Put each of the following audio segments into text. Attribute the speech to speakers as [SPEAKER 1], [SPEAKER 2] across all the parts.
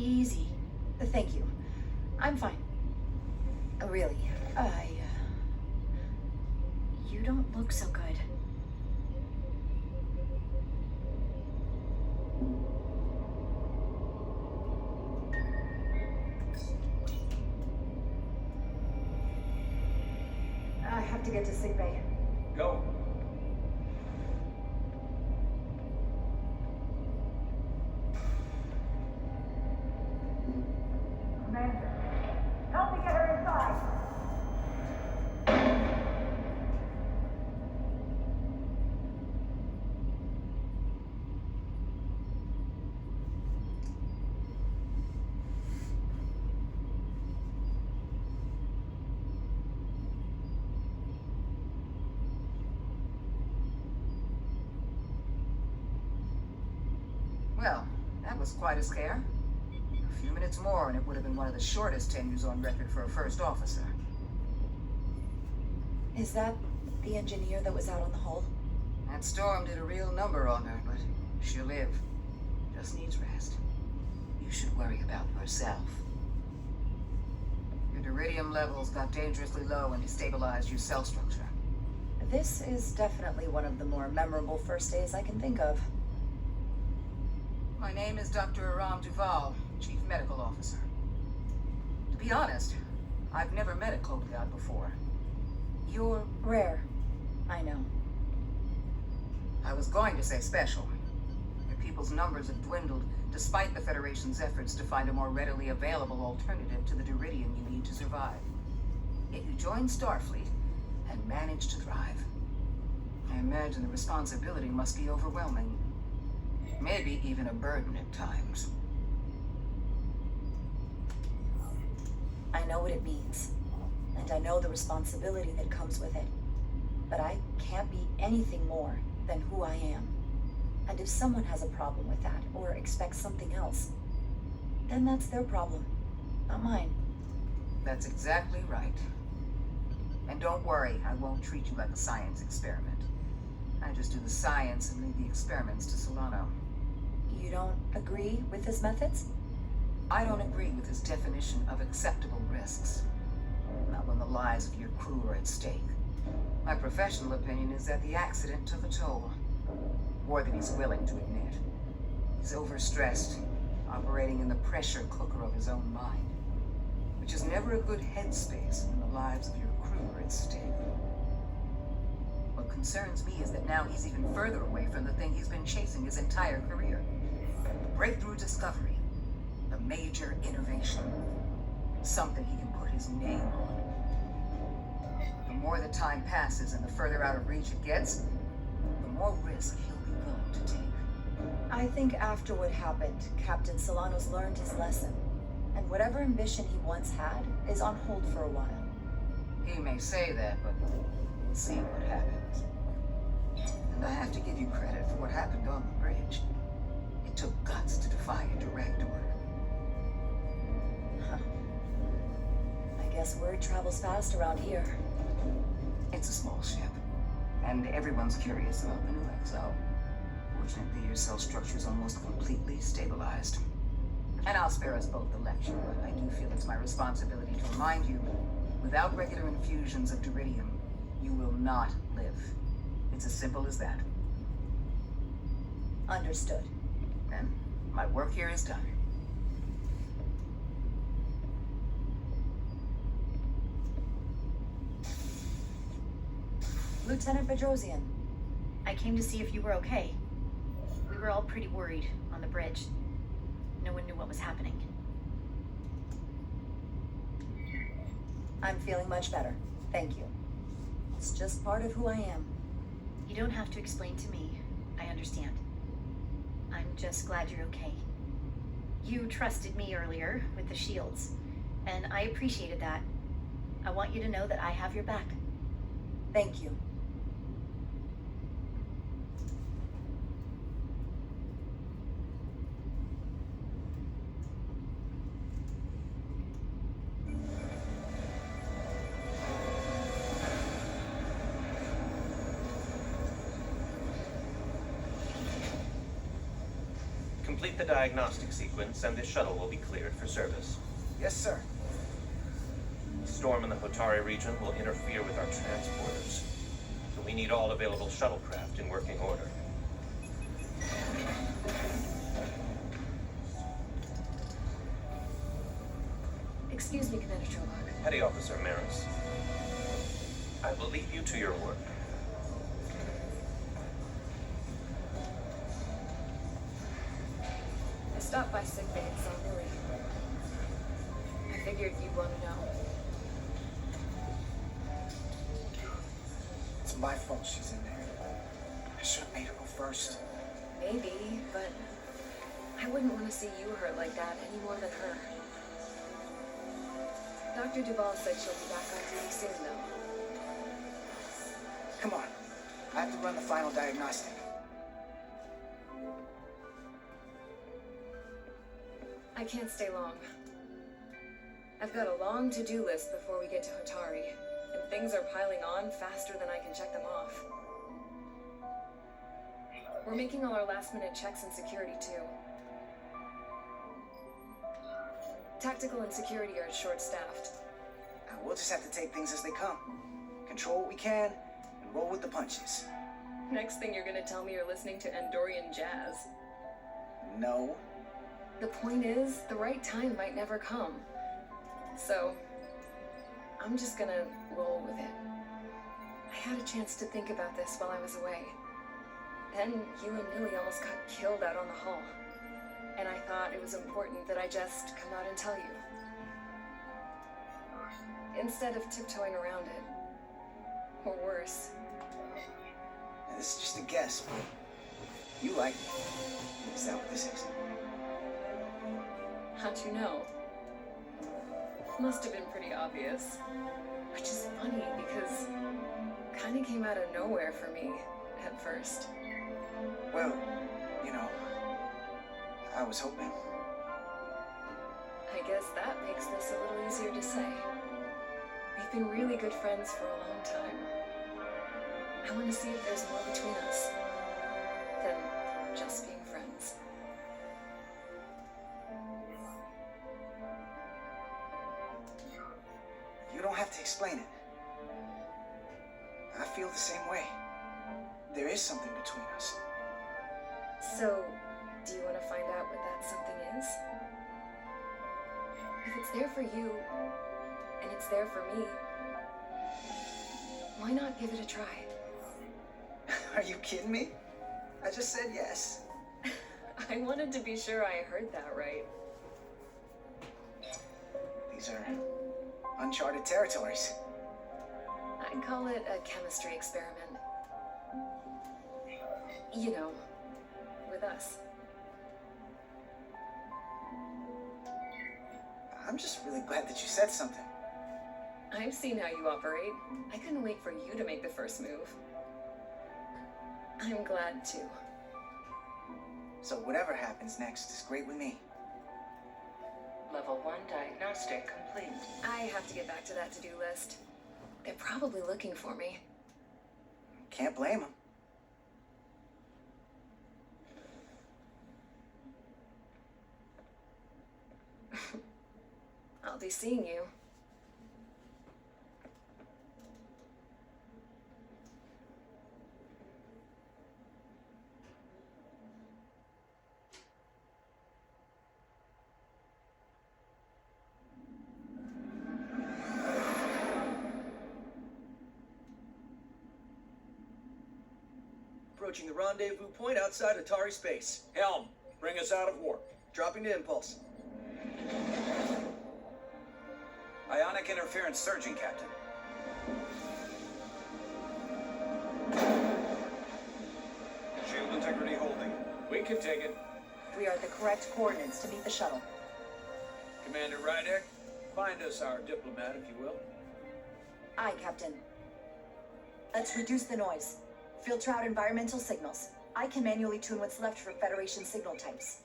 [SPEAKER 1] Easy.
[SPEAKER 2] Thank you. I'm fine. Really,
[SPEAKER 1] You don't look so good.
[SPEAKER 2] I have to get to sickbay.
[SPEAKER 3] Go.
[SPEAKER 2] Amanda, help me get her inside.
[SPEAKER 4] Well, that was quite a scare. A few minutes more and it would have been one of the shortest tenures on record for a first officer.
[SPEAKER 2] Is that the engineer that was out on the hull?
[SPEAKER 4] That storm did a real number on her, but she'll live. Just needs rest. You should worry about yourself. Your duridium levels got dangerously low and destabilized your cell structure.
[SPEAKER 2] This is definitely one of the more memorable first days I can think of.
[SPEAKER 4] My name is Dr. Aram Duval, Chief Medical Officer. To be honest, I've never met a code god before. You're...
[SPEAKER 2] Rare. I know.
[SPEAKER 4] I was going to say special. Your people's numbers have dwindled despite the Federation's efforts to find a more readily available alternative to the duridium you need to survive. Yet you joined Starfleet and managed to thrive. I imagine the responsibility must be overwhelming. Maybe even a burden at times.
[SPEAKER 2] I know what it means, and I know the responsibility that comes with it. But I can't be anything more than who I am. And if someone has a problem with that, or expects something else, then that's their problem, not mine.
[SPEAKER 4] That's exactly right. And don't worry, I won't treat you like a science experiment. I just do the science and leave the experiments to Solano.
[SPEAKER 2] You don't agree with his methods?
[SPEAKER 4] I don't agree with his definition of acceptable risks. Not when the lives of your crew are at stake. My professional opinion is that the accident took a toll. More than he's willing to admit. He's overstressed, operating in the pressure cooker of his own mind. Which is never a good headspace when the lives of your crew are at stake. What concerns me is that now he's even further away from the thing he's been chasing his entire career. Breakthrough discovery. A major innovation. Something he can put his name on. The more the time passes and the further out of reach it gets, the more risk he'll be willing to take.
[SPEAKER 2] I think after what happened, Captain Solano's learned his lesson. And whatever ambition he once had is on hold for a while.
[SPEAKER 4] He may say that, but we'll see what happens. And I have to give you credit for what happened on the bridge. It took guts to defy a direct order.
[SPEAKER 2] Huh. I guess word travels fast around here.
[SPEAKER 4] It's a small ship, and everyone's curious about the new XO. Fortunately, your cell structure's almost completely stabilized. And I'll spare us both the lecture, but I do feel it's my responsibility to remind you, without regular infusions of duridium, you will not live. It's as simple as that.
[SPEAKER 2] Understood.
[SPEAKER 4] Then, my work here is done.
[SPEAKER 2] Lieutenant Bedrosian.
[SPEAKER 1] I came to see if you were okay. We were all pretty worried on the bridge. No one knew what was happening.
[SPEAKER 2] I'm feeling much better. Thank you. It's just part of who I am.
[SPEAKER 1] You don't have to explain to me. I understand. I'm just glad you're okay. You trusted me earlier with the shields, and I appreciated that. I want you to know that I have your back.
[SPEAKER 2] Thank you.
[SPEAKER 3] Complete the diagnostic sequence, and this shuttle will be cleared for service.
[SPEAKER 5] Yes, sir.
[SPEAKER 3] The storm in the Hotari region will interfere with our transporters, so we need all available shuttlecraft in working order.
[SPEAKER 1] Excuse me, Commander Trolloc.
[SPEAKER 3] Petty Officer Maris, I will leave you to your work.
[SPEAKER 6] I stopped by sickbay in St. Louis. I figured you'd want to know.
[SPEAKER 5] It's my fault she's in there. I should have made her go first.
[SPEAKER 6] Maybe, but I wouldn't want to see you hurt like that any more than her. Dr. Duval said she'll be back on duty soon, though.
[SPEAKER 5] Come on. I have to run the final diagnostic.
[SPEAKER 6] I can't stay long. I've got a long to-do list before we get to Hotari, and things are piling on faster than I can check them off. We're making all our last-minute checks and security, too. Tactical and security are short-staffed.
[SPEAKER 5] We'll just have to take things as they come. Control what we can, and roll with the punches.
[SPEAKER 6] Next thing you're gonna tell me you're listening to Andorian jazz.
[SPEAKER 5] No.
[SPEAKER 6] The point is, the right time might never come. So, I'm just gonna roll with it. I had a chance to think about this while I was away. Then you and Millie almost got killed out on the hull. And I thought it was important that I just come out and tell you. Instead of tiptoeing around it. Or worse.
[SPEAKER 5] Now, this is just a guess, but you like me. Is that what this is?
[SPEAKER 6] How'd you know? Must have been pretty obvious. Which is funny because kind of came out of nowhere for me at first.
[SPEAKER 5] Well, you know, I was hoping.
[SPEAKER 6] I guess that makes this a little easier to say. We've been really good friends for a long time. I want to see if there's more between us than just being friends.
[SPEAKER 5] You don't have to explain it. I feel the same way. There is something between us.
[SPEAKER 6] So, do you want to find out what that something is? If it's there for you, and it's there for me, why not give it a try?
[SPEAKER 5] Are you kidding me? I just said yes.
[SPEAKER 6] I wanted to be sure I heard that right.
[SPEAKER 5] These are uncharted territories.
[SPEAKER 6] I'd call it a chemistry experiment. You know, with us.
[SPEAKER 5] I'm just really glad that you said something.
[SPEAKER 6] I've seen how you operate. I couldn't wait for you to make the first move. I'm glad too.
[SPEAKER 5] So whatever happens next is great with me.
[SPEAKER 7] Level 1 diagnostic complete.
[SPEAKER 6] I have to get back to that to-do list. They're probably looking for me.
[SPEAKER 5] Can't blame them.
[SPEAKER 6] I'll be seeing you.
[SPEAKER 8] Approaching the rendezvous point outside Atari space. Helm, bring us out of warp. Dropping to impulse.
[SPEAKER 9] Ionic interference surging, Captain.
[SPEAKER 8] Shield integrity holding. We can take it.
[SPEAKER 2] We are at the correct coordinates to meet the shuttle.
[SPEAKER 8] Commander Rydek, find us our diplomat, if you will.
[SPEAKER 2] Aye, Captain. Let's reduce the noise. Filter out environmental signals. I can manually tune what's left for Federation signal types.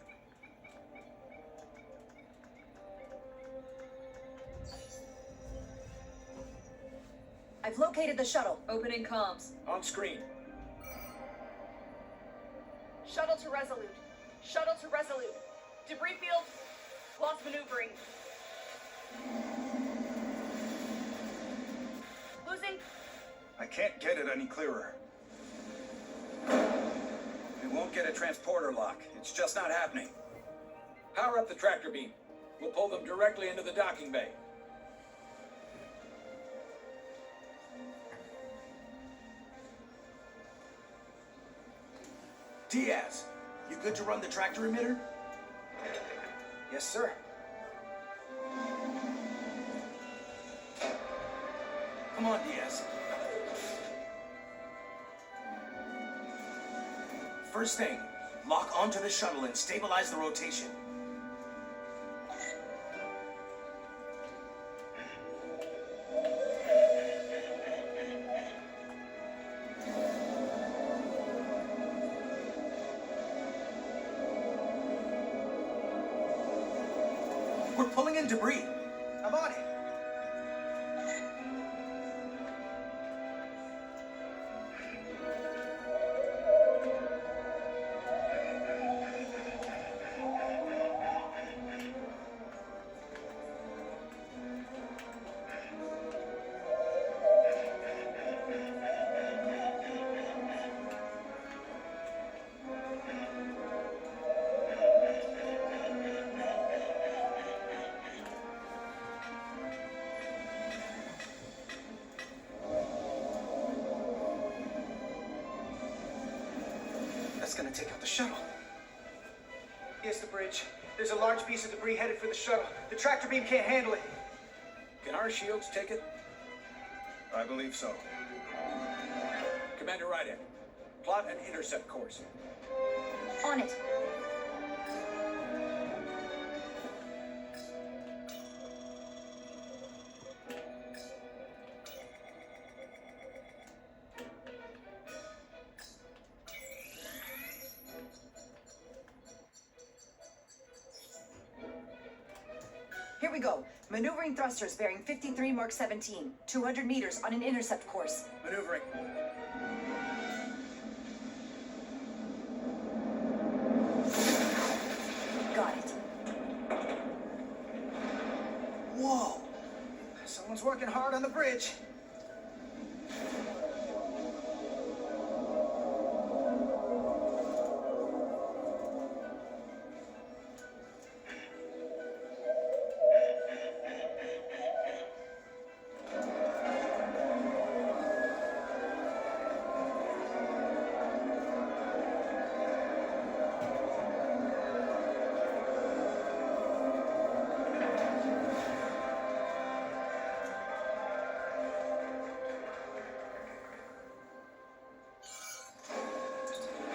[SPEAKER 2] I've located the shuttle.
[SPEAKER 6] Opening comms.
[SPEAKER 8] On screen.
[SPEAKER 10] Shuttle to Resolute. Shuttle to Resolute. Debris field, lost maneuvering. Losing.
[SPEAKER 9] I can't get it any clearer. We won't get a transporter lock. It's just not happening.
[SPEAKER 8] Power up the tractor beam. We'll pull them directly into the docking bay.
[SPEAKER 11] Diaz, you good to run the tractor emitter?
[SPEAKER 5] Yes, sir.
[SPEAKER 11] Come on, Diaz. First thing, lock onto the shuttle and stabilize the rotation. We're pulling in debris.
[SPEAKER 5] I'm on it.
[SPEAKER 11] That's gonna take out the shuttle.
[SPEAKER 5] Here's the bridge. There's a large piece of debris headed for the shuttle. The tractor beam can't handle it.
[SPEAKER 8] Can our shields take it?
[SPEAKER 9] I believe so.
[SPEAKER 8] Commander Ryder, plot an intercept course.
[SPEAKER 2] On it. Here we go. Maneuvering thrusters bearing 53 Mark 17. 200 meters on an intercept course.
[SPEAKER 5] Maneuvering.
[SPEAKER 2] Got it.
[SPEAKER 5] Whoa! Someone's working hard on the bridge.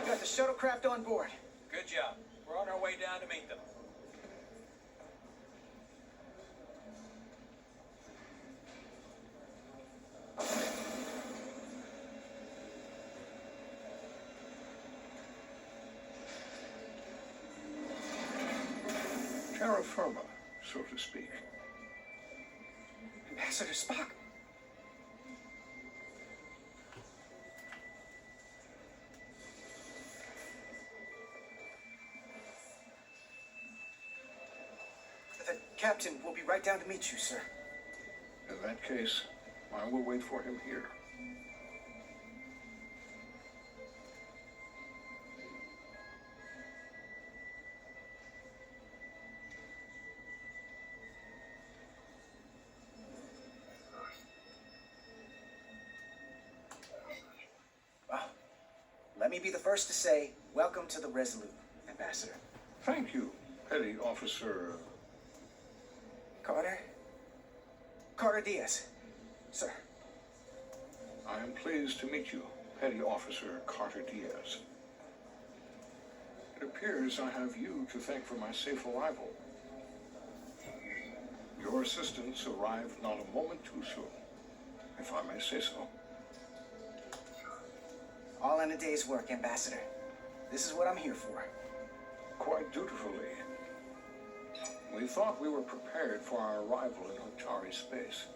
[SPEAKER 5] Got the shuttlecraft on board.
[SPEAKER 8] Good job. We're on our way down to meet them.
[SPEAKER 12] Terra firma, so to speak.
[SPEAKER 11] Ambassador Spock.
[SPEAKER 5] The captain will be right down to meet you, sir.
[SPEAKER 12] In that case, I will wait for him here.
[SPEAKER 5] Well, let me be the first to say, welcome to the Resolute, Ambassador.
[SPEAKER 12] Thank you, Petty Officer.
[SPEAKER 5] Carter? Carter Diaz. Sir.
[SPEAKER 12] I am pleased to meet you, Petty Officer Carter Diaz. It appears I have you to thank for my safe arrival. Your assistance arrived not a moment too soon, if I may say so.
[SPEAKER 5] All in a day's work, Ambassador. This is what I'm here for.
[SPEAKER 12] Quite dutifully. We thought we were prepared for our arrival in Hotari space,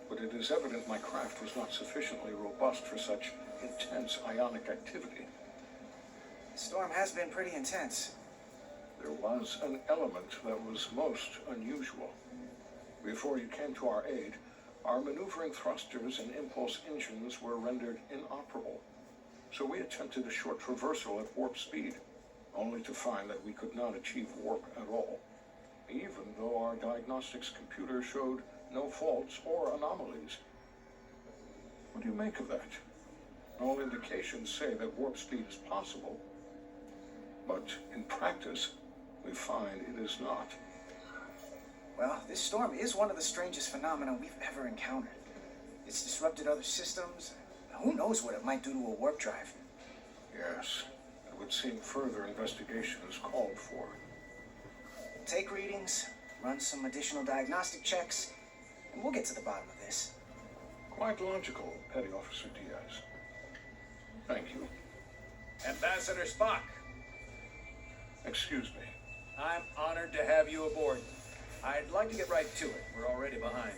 [SPEAKER 12] but it is evident my craft was not sufficiently robust for such intense ionic activity.
[SPEAKER 5] The storm has been pretty intense.
[SPEAKER 12] there was an element that was most unusual. Before you came to our aid, our maneuvering thrusters and impulse engines were rendered inoperable. So we attempted a short traversal at warp speed, only to find that we could not achieve warp at all, even though our diagnostics computer showed no faults or anomalies. What do you make of that? All indications say that warp speed is possible, but in practice, we find it is not.
[SPEAKER 5] Well, this storm is one of the strangest phenomena we've ever encountered. It's disrupted other systems. Who knows what it might do to a warp drive?
[SPEAKER 12] Yes, it would seem further investigation is called for.
[SPEAKER 5] Take readings, run some additional diagnostic checks, and we'll get to the bottom of this.
[SPEAKER 12] Quite logical, Petty Officer Diaz. Thank you.
[SPEAKER 8] Ambassador Spock,
[SPEAKER 12] Excuse me.
[SPEAKER 8] I'm honored to have you aboard. I'd like to get right to it. We're already behind.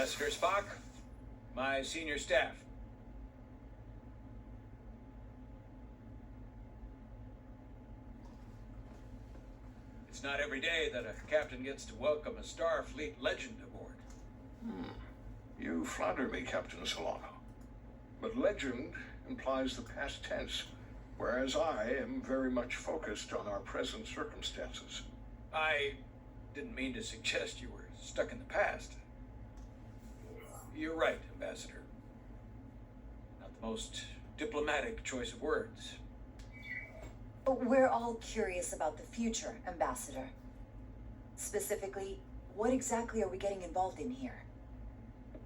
[SPEAKER 8] Ambassador Spock, my senior staff. It's not every day that a captain gets to welcome a Starfleet legend aboard.
[SPEAKER 12] You flatter me, Captain Solano. But legend implies the past tense, whereas I am very much focused on our present circumstances.
[SPEAKER 8] I didn't mean to suggest you were stuck in the past. You're right, Ambassador. Not the most diplomatic choice of words.
[SPEAKER 2] We're all curious about the future, Ambassador. Specifically, what exactly are we getting involved in here?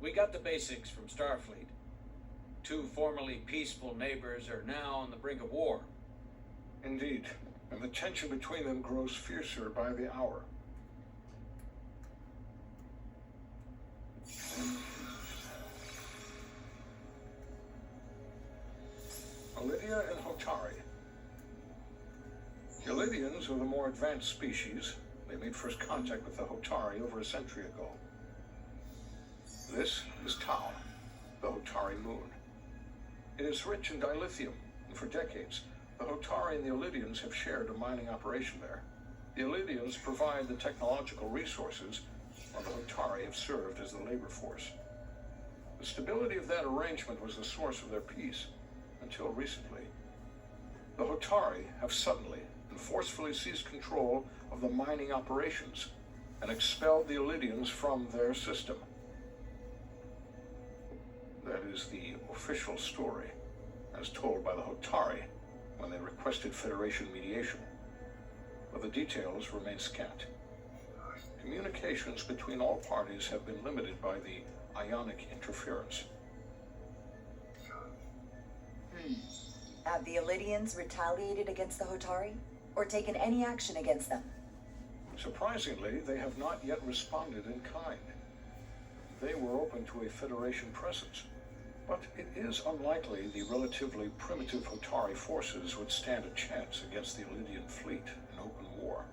[SPEAKER 8] We got the basics from Starfleet. Two formerly peaceful neighbors are now on the brink of war.
[SPEAKER 12] Indeed, and the tension between them grows fiercer by the hour. Lydia and Hotari. The Lydians are the more advanced species. They made first contact with the Hotari over a century ago. This is Tau, the Hotari moon. It is rich in dilithium, and for decades, the Hotari and the Lydians have shared a mining operation there. The Lydians provide the technological resources, while the Hotari have served as the labor force. The stability of that arrangement was the source of their peace, until recently. The Hotari have suddenly and forcefully seized control of the mining operations and expelled the Lydians from their system. That is the official story, as told by the Hotari when they requested Federation mediation. But the details remain scant. Communications between all parties have been limited by the ionic interference.
[SPEAKER 2] Have the Elydians retaliated against the Hotari? Or taken any action against them?
[SPEAKER 12] Surprisingly, they have not yet responded in kind. They were open to a Federation presence, but it is unlikely the relatively primitive Hotari forces would stand a chance against the Elydian fleet in open war.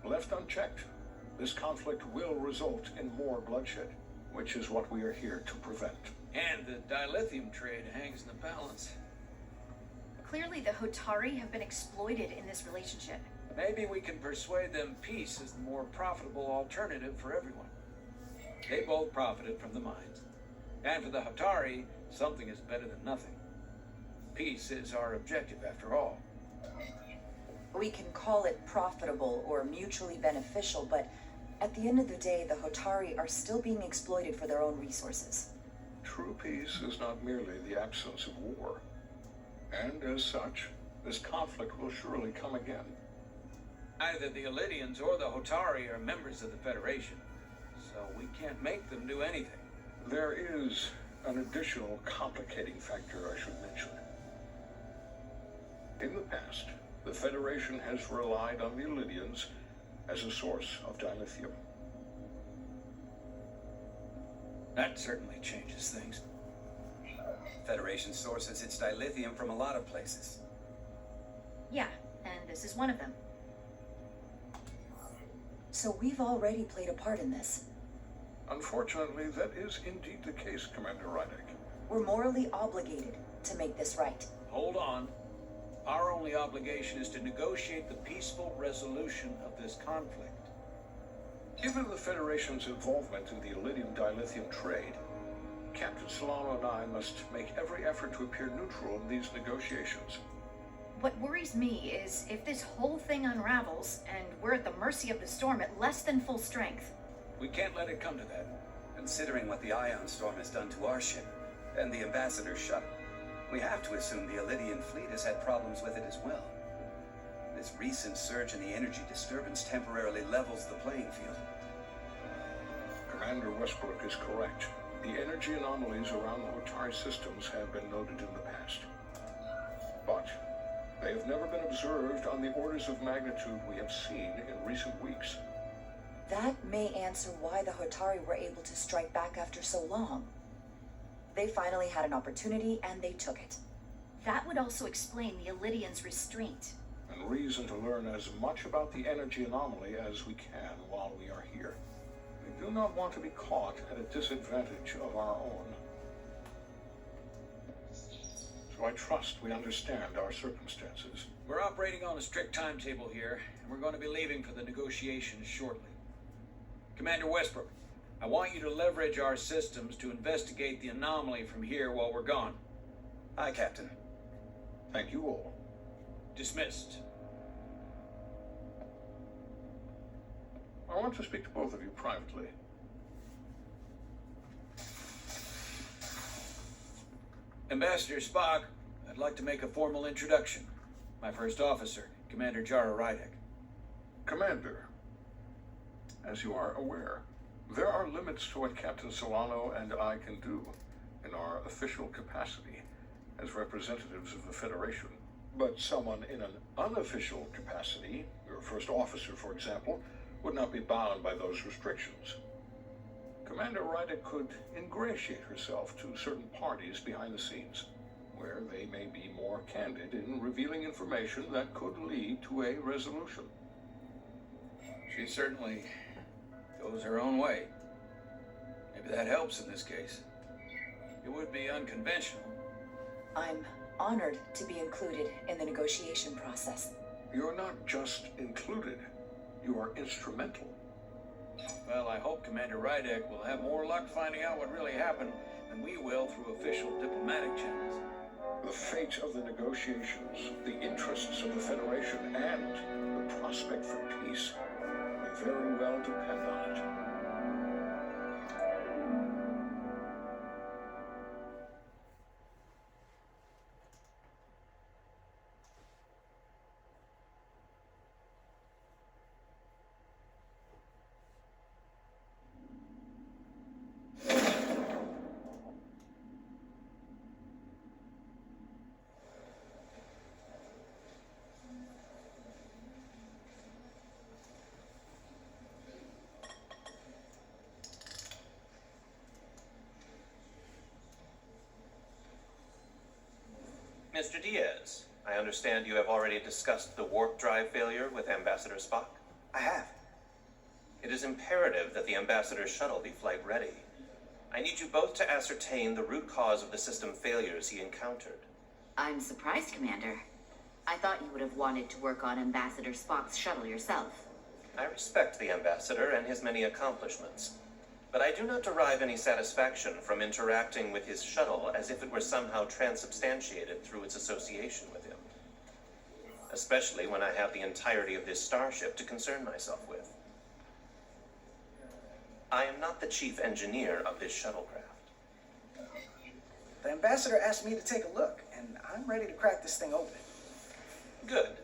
[SPEAKER 12] Left unchecked, this conflict will result in more bloodshed, which is what we are here to prevent.
[SPEAKER 8] And the dilithium trade hangs in the balance.
[SPEAKER 1] Clearly, the Hotari have been exploited in this relationship.
[SPEAKER 8] Maybe we can persuade them peace is the more profitable alternative for everyone. They both profited from the mines. And for the Hotari, something is better than nothing. Peace is our objective, after all.
[SPEAKER 2] We can call it profitable or mutually beneficial, but at the end of the day, the Hotari are still being exploited for their own resources.
[SPEAKER 12] True peace is not merely the absence of war. And as such, this conflict will surely come again.
[SPEAKER 8] Either the Elydians or the Hotari are members of the Federation, so we can't make them do anything.
[SPEAKER 12] There is an additional complicating factor I should mention. In the past, the Federation has relied on the Illydians as a source of dilithium.
[SPEAKER 8] That certainly changes things.
[SPEAKER 9] Federation sources its dilithium from a lot of places.
[SPEAKER 1] Yeah, and this is one of them.
[SPEAKER 2] So we've already played a part in this.
[SPEAKER 12] Unfortunately, that is indeed the case, Commander Rydick.
[SPEAKER 2] We're morally obligated to make this right.
[SPEAKER 8] Hold on. Our only obligation is to negotiate the peaceful resolution of this conflict.
[SPEAKER 12] Given the Federation's involvement in the Illydium dilithium trade, Captain Solano and I must make every effort to appear neutral in these negotiations.
[SPEAKER 1] What worries me is if this whole thing unravels and we're at the mercy of the storm at less than full strength.
[SPEAKER 8] We can't let it come to that.
[SPEAKER 9] Considering what the ion storm has done to our ship and the Ambassador's shuttle, we have to assume the Illydian fleet has had problems with it as well. This recent surge in the energy disturbance temporarily levels the playing field.
[SPEAKER 12] Commander Westbrook is correct. The energy anomalies around the Hotari systems have been noted in the past. But they have never been observed on the orders of magnitude we have seen in recent weeks.
[SPEAKER 2] That may answer why the Hotari were able to strike back after so long. They finally had an opportunity and they took it.
[SPEAKER 1] That would also explain the Illydians' restraint.
[SPEAKER 12] And reason to learn as much about the energy anomaly as we can while we are here. We do not want to be caught at a disadvantage of our own. So I trust we understand our circumstances.
[SPEAKER 8] We're operating on a strict timetable here, and we're going to be leaving for the negotiations shortly. Commander Westbrook, I want you to leverage our systems to investigate the anomaly from here while we're gone.
[SPEAKER 9] Aye, Captain.
[SPEAKER 12] Thank you all.
[SPEAKER 8] Dismissed.
[SPEAKER 12] I want to speak to both of you privately.
[SPEAKER 8] Ambassador Spock, I'd like to make a formal introduction. My first officer, Commander Jara Rydick.
[SPEAKER 12] Commander, as you are aware, there are limits to what Captain Solano and I can do in our official capacity as representatives of the Federation. But someone in an unofficial capacity, your first officer, for example, would not be bound by those restrictions. Commander Rydick could ingratiate herself to certain parties behind the scenes, where they may be more candid in revealing information that could lead to a resolution.
[SPEAKER 8] She certainly goes her own way. Maybe that helps in this case. It would be unconventional.
[SPEAKER 2] I'm honored to be included in the negotiation process.
[SPEAKER 12] You're not just included, you are instrumental.
[SPEAKER 8] Well, I hope Commander Rydick will have more luck finding out what really happened than we will through official diplomatic channels.
[SPEAKER 12] The fate of the negotiations, the interests of the Federation, and the prospect for peace may very well depend on it.
[SPEAKER 3] Mr. Diaz, I understand you have already discussed the warp drive failure with Ambassador Spock.
[SPEAKER 5] I have.
[SPEAKER 3] It is imperative that the Ambassador's shuttle be flight ready. I need you both to ascertain the root cause of the system failures he encountered.
[SPEAKER 13] I'm surprised, Commander. I thought you would have wanted to work on Ambassador Spock's shuttle yourself.
[SPEAKER 3] I respect the Ambassador and his many accomplishments, but I do not derive any satisfaction from interacting with his shuttle as if it were somehow transubstantiated through its association with him. Especially when I have the entirety of this starship to concern myself with. I am not the chief engineer of this shuttlecraft.
[SPEAKER 5] The ambassador asked me to take a look, and I'm ready to crack this thing open.
[SPEAKER 3] Good.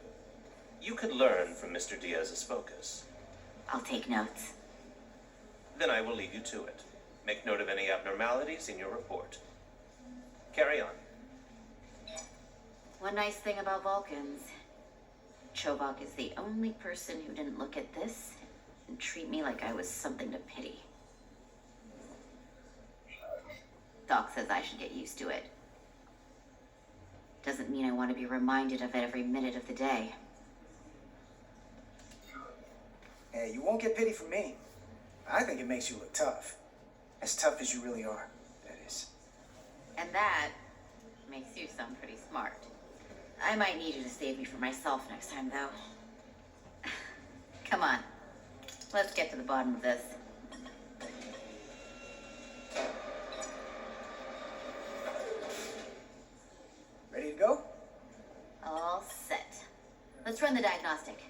[SPEAKER 3] You could learn from Mr. Diaz's focus.
[SPEAKER 13] I'll take notes.
[SPEAKER 3] Then I will leave you to it. Make note of any abnormalities in your report. Carry on.
[SPEAKER 13] One nice thing about Vulcans, Chovok is the only person who didn't look at this and treat me like I was something to pity. Doc says I should get used to it. Doesn't mean I want to be reminded of it every minute of the day.
[SPEAKER 5] Hey, you won't get pity from me. I think it makes you look tough. As tough as you really are, that is.
[SPEAKER 13] And that makes you sound pretty smart. I might need you to save me from myself next time, though. Come on. Let's get to the bottom of this.
[SPEAKER 5] Ready to go?
[SPEAKER 13] All set. Let's run the diagnostic.